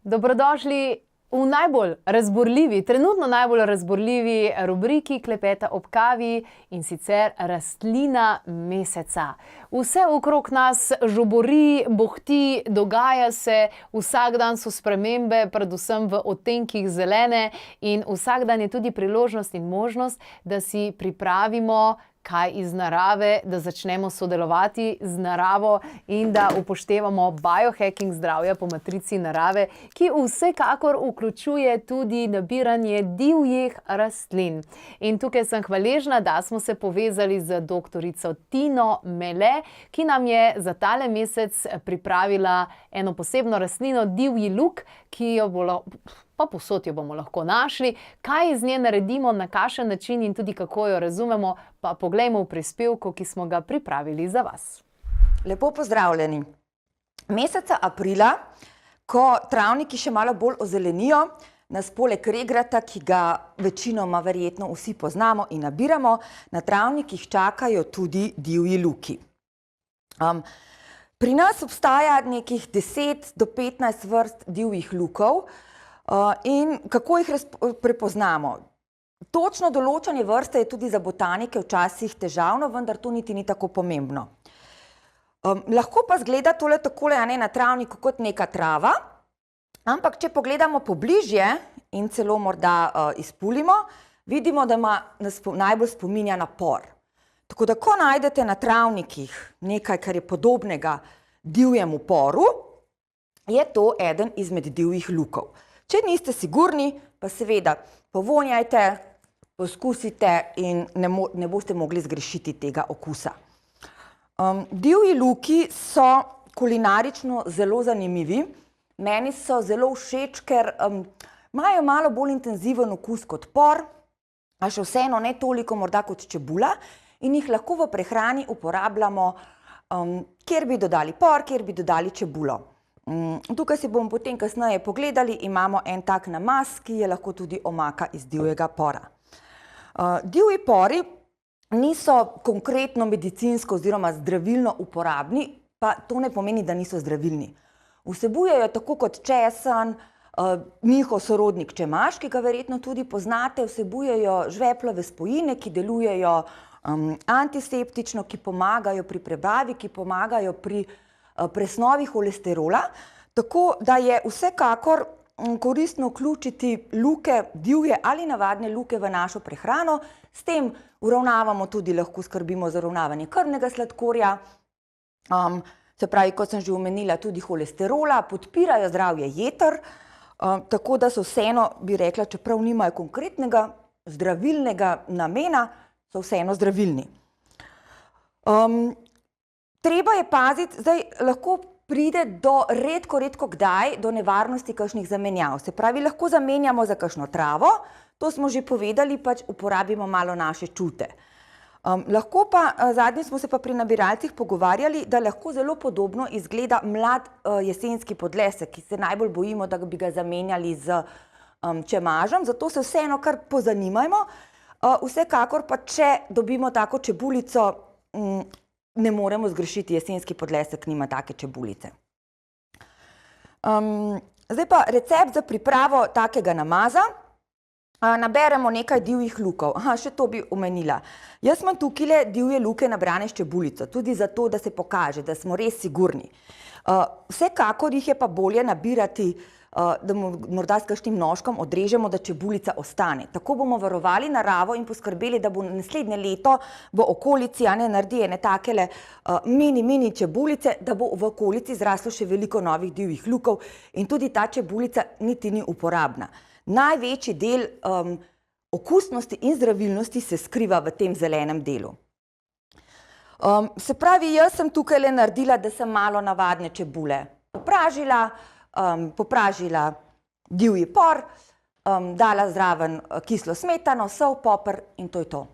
Dobrodošli v najbolj razburljivi, trenutno najbolj razburljivi rubriki Klepeta ob kavi, in sicer rastlina meseca. Vse okrog nas žubori, bohti, dogaja se, vsak dan so spremembe, predvsem v odtenkih zelene, in vsak dan je tudi priložnost in možnost, da si pripravimo kaj iz narave, da začnemo sodelovati z naravo in da upoštevamo biohacking zdravja po matrici narave, ki vsekakor vključuje tudi nabiranje divjih rastlin. In tukaj sem hvaležna, da smo se povezali z doktorico Tino Mele, ki nam je za tale mesec pripravila eno posebno rastlino, divji luk, ki jo pa povsod jo bomo lahko našli. Kaj iz nje naredimo, na kakšen način in tudi kako jo razumemo, pa poglejmo v prispevku, ki smo ga pripravili za vas. Lepo pozdravljeni. Meseca aprila, ko travniki še malo bolj ozelenijo, nas poleg regrata, ki ga večinoma verjetno vsi poznamo in nabiramo, na travnikih čakajo tudi divji luki. Pri nas obstaja nekih 10 do 15 vrst divjih lukov, in kako jih prepoznamo? Točno določanje vrste je tudi za botanike včasih težavno, vendar to niti ni tako pomembno. Lahko pa zgleda tole takole na travniku kot neka trava, ampak če pogledamo pobližje in celo morda izpulimo, vidimo, da nas najbolj spominja na por. Tako da, ko najdete na travnikih nekaj, kar je podobnega divjemu poru, je to eden izmed divjih lukov. Če niste sigurni, pa seveda povonjajte, poskusite in ne boste mogli zgrešiti tega okusa. Divji luki so kulinarično zelo zanimivi. Meni so zelo všeč, ker imajo malo bolj intenziven okus kot por, a še vseeno ne toliko morda kot čebula, in jih lahko v prehrani uporabljamo, kjer bi dodali por, kjer bi dodali čebulo. Tukaj si bomo potem kasneje pogledali, imamo en tak namaz, ki je lahko tudi omaka iz divjega pora. Divji pori niso konkretno medicinsko oziroma zdravilno uporabni, pa to ne pomeni, da niso zdravilni. Vsebujejo tako kot česen, njihov sorodnik čemaž, ki ga verjetno tudi poznate, vsebujejo žveplove spojine, ki delujejo antiseptično, ki pomagajo pri prebavi, ki pomagajo pri presnovi holesterola, tako da je vsekakor koristno vključiti luke, divje ali navadne luke v našo prehrano. S tem uravnavamo tudi, lahko skrbimo za uravnavanje krvnega sladkorja, se pravi, kot sem že omenila, tudi holesterola, podpirajo zdravje jeter, tako da so vseeno, bi rekla, čeprav nimajo konkretnega zdravilnega namena, so vseeno zdravilni. Treba je paziti, zdaj lahko pride do redko kdaj do nevarnosti kakšnih zamenjav. Se pravi, lahko zamenjamo za kakšno travo, to smo že povedali, pač uporabimo malo naše čute. Lahko pa, zadnjič smo se pa pri nabiralcih pogovarjali, da lahko zelo podobno izgleda mlad jesenski podlesek, ki se najbolj bojimo, da bi ga zamenjali z čemažem, zato se vseeno kar pozanimajmo. Vsekakor pa, če dobimo tako čebulico, ne moremo zgrešiti, jesenski podlesek nima take čebulice. Zdaj pa recept za pripravo takega namaza. Naberemo nekaj divjih lukov. Še to bi omenila. Jaz imam tukaj divje luke nabrane s čebulico, tudi zato, da se pokaže, da smo res sigurni. Vsekakor jih je pa bolje nabirati, da morda s kakšnim nožkom odrežemo, da čebulica ostane. Tako bomo varovali naravo in poskrbeli, da bo naslednje leto v okolici naredi ene takele mini čebulice, da bo v okolici zraslo še veliko novih divjih lukov in tudi ta čebulica niti ni uporabna. Največji del okusnosti in zdravilnosti se skriva v tem zelenem delu. Se pravi, jaz sem tukaj naredila, da sem malo navadne čebule popražila divji por, dala zraven kislo smetano, sol, poper in to je to.